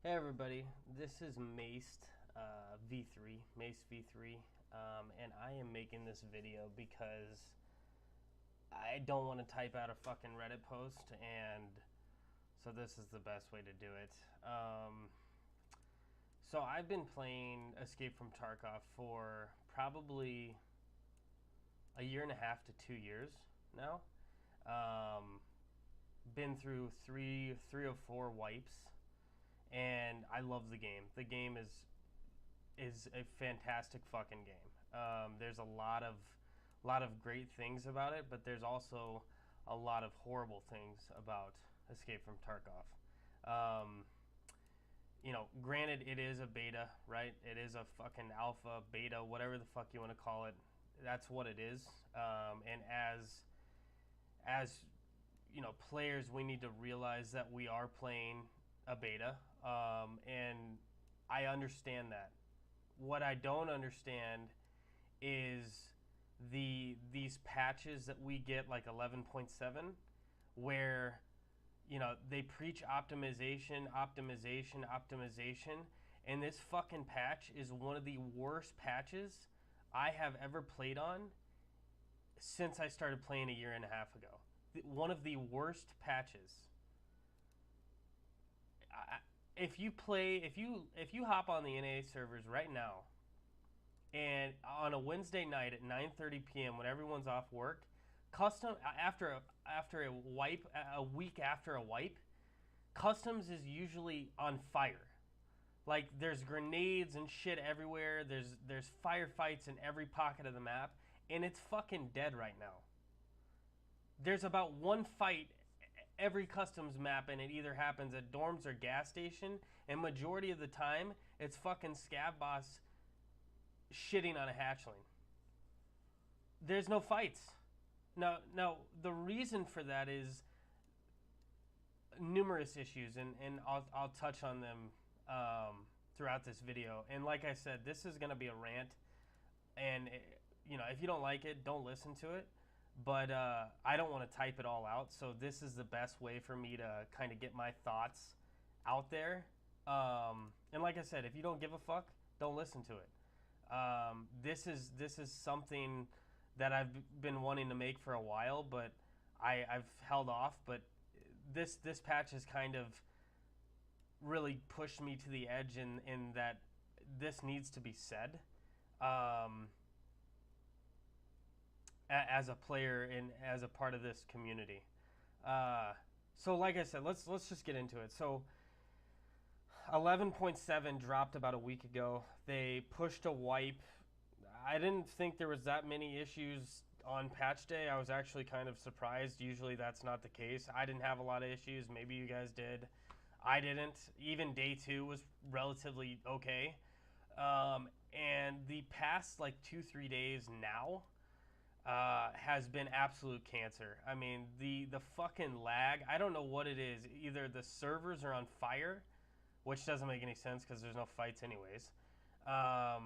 Hey everybody, this is Mace V3, and I am making this video because I don't want to type out a fucking Reddit post, and so this is the best way to do it. So I've been playing Escape from Tarkov for probably a year and a half to 2 years now. Um, been through three or four wipes, and I love the game. The game is a fantastic fucking game. There's a lot of great things about it, but there's also a lot of horrible things about Escape from Tarkov. Um, Granted, it is a beta, right? It is a fucking alpha, beta, whatever the fuck you want to call it. That's what it is. And as players, we need to realize that we are playing a beta, and I understand that. What I don't understand is these patches that we get, like 11.7, where they preach optimization, optimization, optimization, and this fucking patch is one of the worst patches I have ever played on since I started playing a year and a half ago. One of the worst patches. If you hop on the NA servers right now, and on a Wednesday night at 9:30 p.m. when everyone's off work, custom after a wipe, a week after a wipe, customs is usually on fire. Like, there's grenades and shit everywhere. There's firefights in every pocket of the map, and it's fucking dead right now. There's about one fight every customs map, and it either happens at dorms or gas station, and majority of the time it's fucking scav boss shitting on a hatchling. There's no fights. Now the reason for that is numerous issues, and I'll touch on them throughout this video. And like I said, this is going to be a rant, and if you don't like it, don't listen to it. But I don't want to type it all out, so this is the best way for me to kind of get my thoughts out there. And like I said, if you don't give a fuck, don't listen to it. This is something that I've been wanting to make for a while, but I've held off. But this patch has kind of really pushed me to the edge in that this needs to be said. As a player and as a part of this community. So like I said, let's just get into it. So 11.7 dropped about a week ago. They pushed a wipe. I didn't think there was that many issues on patch day. I was actually kind of surprised. Usually that's not the case. I didn't have a lot of issues. Maybe you guys did. I didn't. Even day 2 was relatively okay. And the past like 2-3 days now has been absolute cancer. I mean, the fucking lag, I don't know what it is. Either the servers are on fire, which doesn't make any sense because there's no fights anyways. I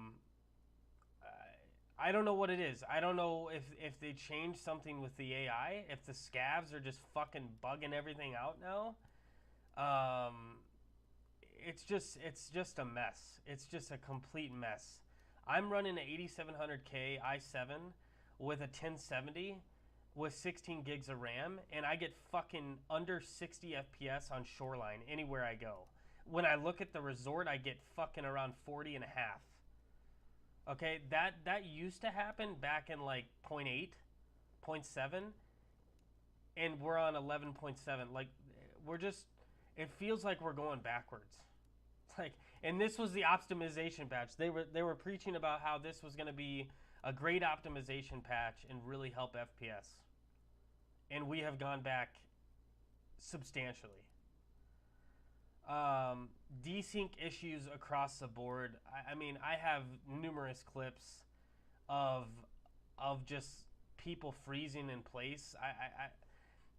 don't know what it is. I don't know if they changed something with the AI, if the scavs are just fucking bugging everything out now. It's just a mess. It's just a complete mess. I'm running an 8700K i7 with a 1070 with 16 gigs of RAM, and I get fucking under 60 FPS on Shoreline anywhere I go. When I look at the resort, I get fucking around 40 and a half. Okay, that used to happen back in like 0.8, 0.7, and we're on 11.7. Like, it feels like we're going backwards. Like, and this was the optimization patch. They were preaching about how this was going to be a great optimization patch and really help FPS. And we have gone back substantially. Desync issues across the board. I mean, I have numerous clips of just people freezing in place.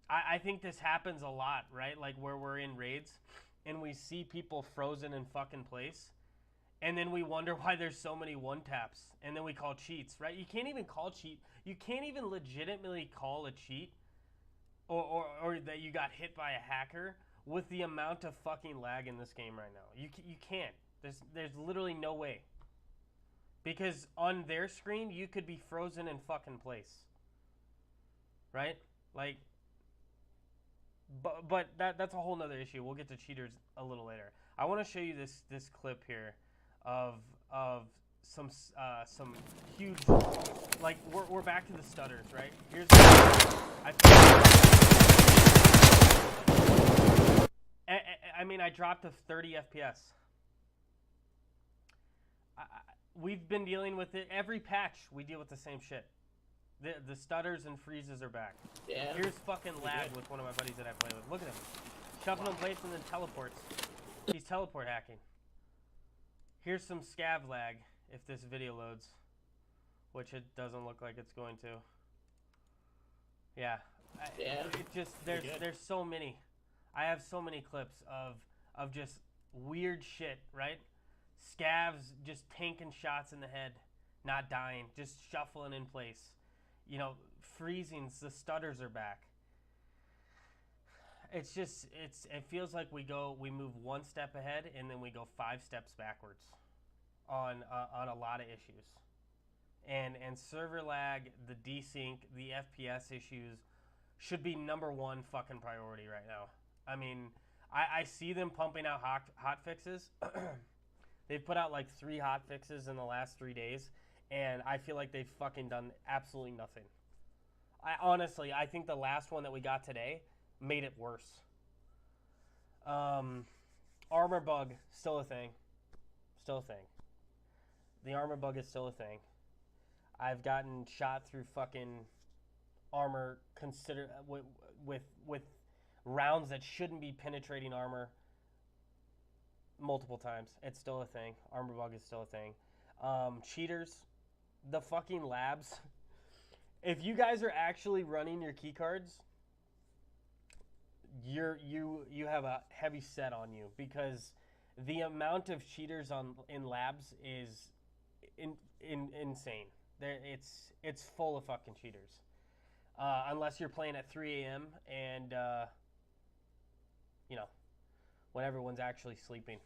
I think this happens a lot, right? Like, where we're in raids and we see people frozen in fucking place, and then we wonder why there's so many one taps, and then we call cheats, right? You can't even call cheat. You can't even legitimately call a cheat or that you got hit by a hacker with the amount of fucking lag in this game right now. You can't. There's literally no way. Because on their screen, you could be frozen in fucking place. Right? Like, but that's a whole nother issue. We'll get to cheaters a little later. I want to show you this clip here of some huge, like, we're back to the stutters, right? Here's I mean, I dropped to 30 FPS. We've been dealing with it every patch. We deal with the same shit. The stutters and freezes are back. Yeah. Here's fucking lag with one of my buddies that I play with. Look at him. Shuffling in place and then teleports. He's teleport hacking. Here's some scav lag if this video loads. Which it doesn't look like it's going to. Yeah. It just, there's so many. I have so many clips of just weird shit, right? Scavs just tanking shots in the head, not dying, just shuffling in place. You know, freezings, the stutters are back. It's just, it feels like we move one step ahead and then we go 5 steps backwards on a lot of issues. And server lag, the desync, the FPS issues should be #1 fucking priority right now. I mean, I see them pumping out hot fixes. They've put out like 3 hot fixes in the last 3 days, and I feel like they've fucking done absolutely nothing. Honestly, I think the last one that we got today made it worse. Armor bug, still a thing. Still a thing. The armor bug is still a thing. I've gotten shot through fucking armor with rounds that shouldn't be penetrating armor multiple times. It's still a thing. Armor bug is still a thing. Cheaters, the fucking labs. If you guys are actually running your key cards, you have a heavy set on you, because the amount of cheaters in labs is insane. It's full of fucking cheaters. Unless you're playing at 3 a.m. and you know, when everyone's actually sleeping.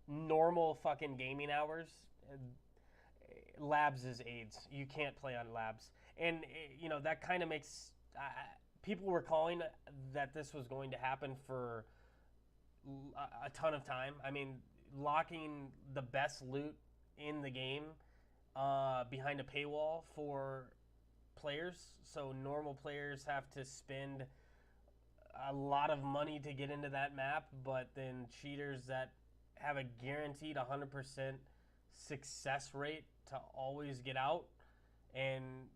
Normal fucking gaming hours, labs is AIDS. You can't play on labs. And, you know, that kind of makes... people were calling that this was going to happen for a ton of time. I mean, locking the best loot in the game behind a paywall for players. So normal players have to spend a lot of money to get into that map, but then cheaters that have a guaranteed 100% success rate to always get out, and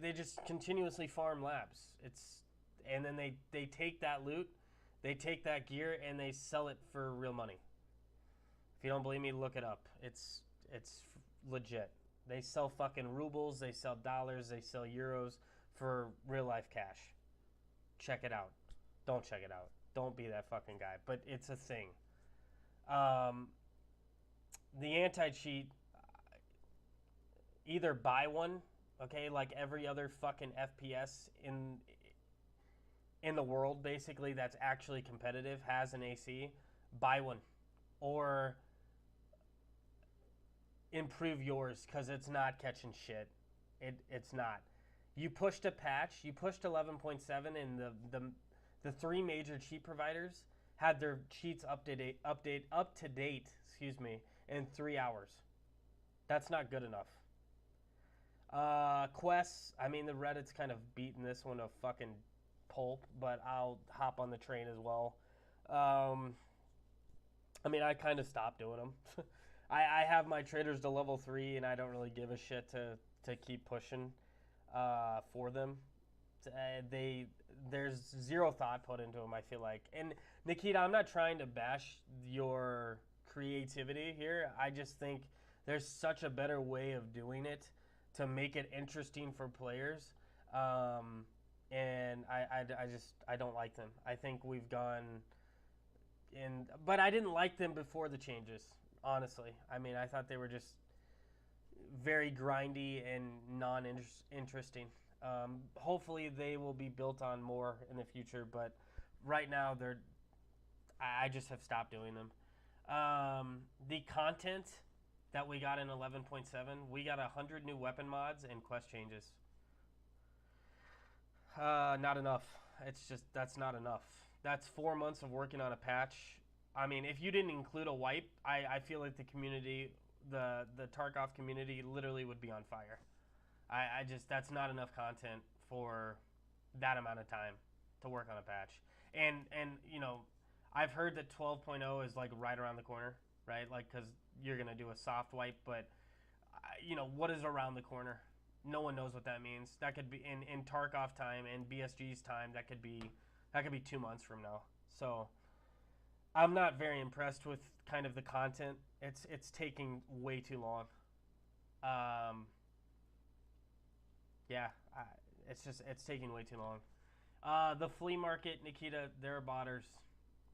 they just continuously farm labs. And then they take that loot, they take that gear, and they sell it for real money. If you don't believe me, look it up. It's legit. They sell fucking rubles, they sell dollars, they sell euros for real life cash. Check it out. Don't check it out. Don't be that fucking guy. But it's a thing. The anti-cheat, either buy one, okay, like every other fucking FPS in the world, basically, that's actually competitive, has an AC, buy one. Or improve yours, because it's not catching shit. It's not. You pushed a patch, you pushed 11.7, and the 3 major cheat providers had their cheats up to date, in 3 hours. That's not good enough. Quests, I mean, the Reddit's kind of beating this one to fucking pulp, but I'll hop on the train as well. I mean, I kind of stopped doing them. I have my traders to level 3, and I don't really give a shit to keep pushing for them. There's zero thought put into them, I feel like. And Nikita, I'm not trying to bash your creativity here. I just think there's such a better way of doing it to make it interesting for players. And I don't like them. I think we've gone in, but I didn't like them before the changes, honestly. I mean, I thought they were just very grindy and non-interesting. Hopefully they will be built on more in the future, but right now I just have stopped doing them. The content that we got in 11.7, we got 100 new weapon mods and quest changes. Not enough. That's not enough. That's 4 months of working on a patch. I mean, if you didn't include a wipe, I feel like the community, the Tarkov community, literally would be on fire. That's not enough content for that amount of time to work on a patch. And I've heard that 12.0 is like right around the corner, right? Like, because you're gonna do a soft wipe, but what is around the corner? No one knows what that means. That could be in Tarkov time and BSG's time. That could be 2 months from now. So I'm not very impressed with kind of the content. It's taking way too long. Yeah, it's taking way too long. The flea market, Nikita, they're botters.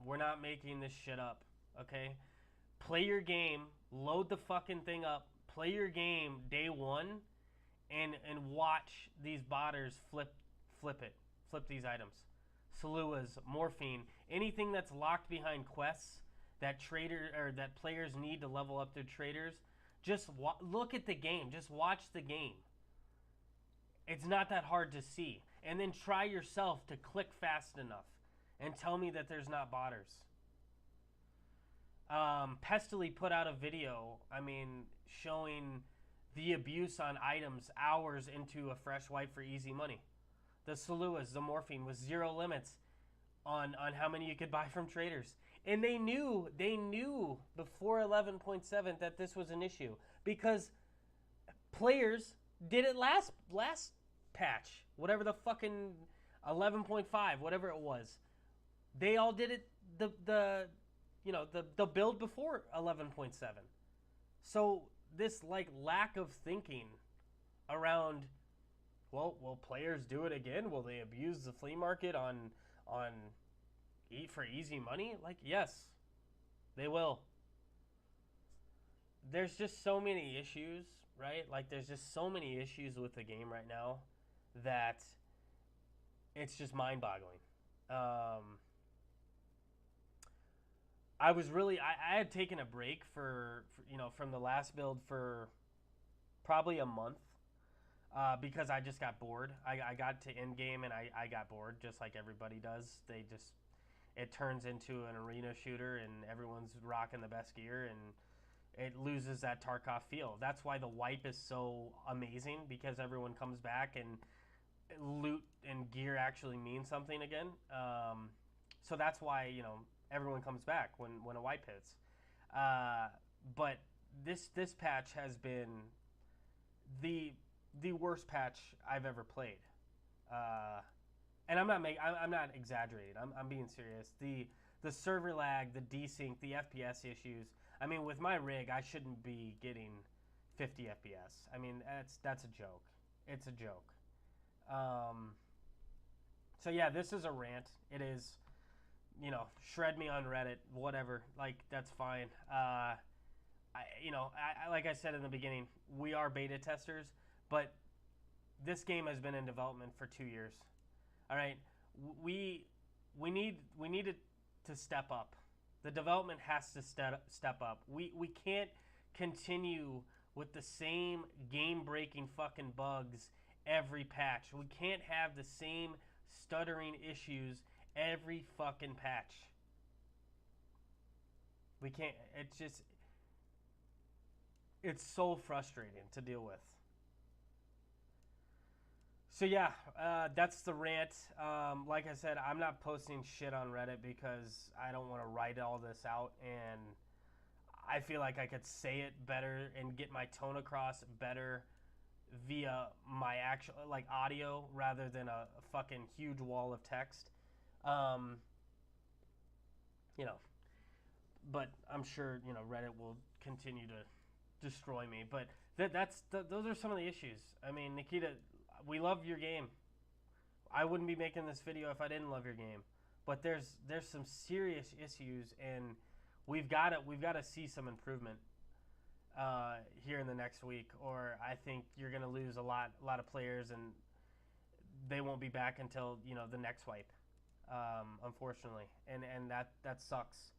We're not making this shit up, okay? Play your game, load the fucking thing up, play your game day one, and watch these botters flip these items. Saluas, morphine, anything that's locked behind quests that players need to level up their traders. Just look at the game. Just watch the game. It's not that hard to see. And then try yourself to click fast enough and tell me that there's not botters. Pestily put out a video, showing the abuse on items hours into a fresh wipe for easy money. The Saluas, the morphine, with 0 limits on how many you could buy from traders. And they knew before 11.7 that this was an issue, because players did it last patch, whatever the fucking 11.5, whatever it was. They all did it the build before 11.7. So this lack of thinking around, will players do it again? Will they abuse the flea market on eat for easy money? Yes, they will. There's just so many issues, right? There's just so many issues with the game right now that it's just mind-boggling. I had taken a break from the last build for probably a month because I just got bored. I got to end game and I got bored, just like everybody does. It turns into an arena shooter and everyone's rocking the best gear and it loses that Tarkov feel. That's why the wipe is so amazing, because everyone comes back and loot and gear actually mean something again. So that's why everyone comes back when a wipe hits. But this patch has been the worst patch I've ever played. And I'm not exaggerating. I'm being serious. The server lag, the desync, the FPS issues. With my rig, I shouldn't be getting 50 FPS. That's a joke. It's a joke. So yeah, this is a rant. It is, shred me on Reddit, whatever. That's fine. Like I said in the beginning, we are beta testers, but this game has been in development for 2 years. All right, we need it to step up. The development has to step up. We can't continue with the same game-breaking fucking bugs every patch. We can't have the same stuttering issues every fucking patch. We can't. It's so frustrating to deal with. So yeah, that's the rant. Like I said, I'm not posting shit on Reddit because I don't want to write all this out, and I feel like I could say it better and get my tone across better via my actual audio rather than a fucking huge wall of text. But I'm sure Reddit will continue to destroy me. But those are some of the issues. Nikita, we love your game. I wouldn't be making this video if I didn't love your game. But there's some serious issues, and we've got to see some improvement here in the next week, or I think you're going to lose a lot of players, and they won't be back until the next wipe. unfortunately, and that sucks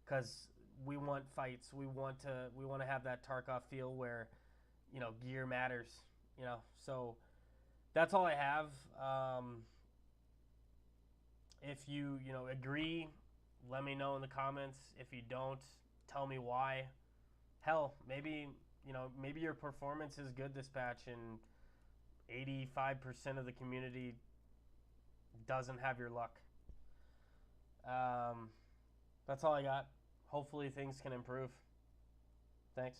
because we want fights. We want to have that Tarkov feel where gear matters. So that's all I have. If you agree, let me know in the comments. If you don't, tell me why. Hell, maybe your performance is good this patch and 85% of the community doesn't have your luck. That's all I got. Hopefully things can improve. Thanks.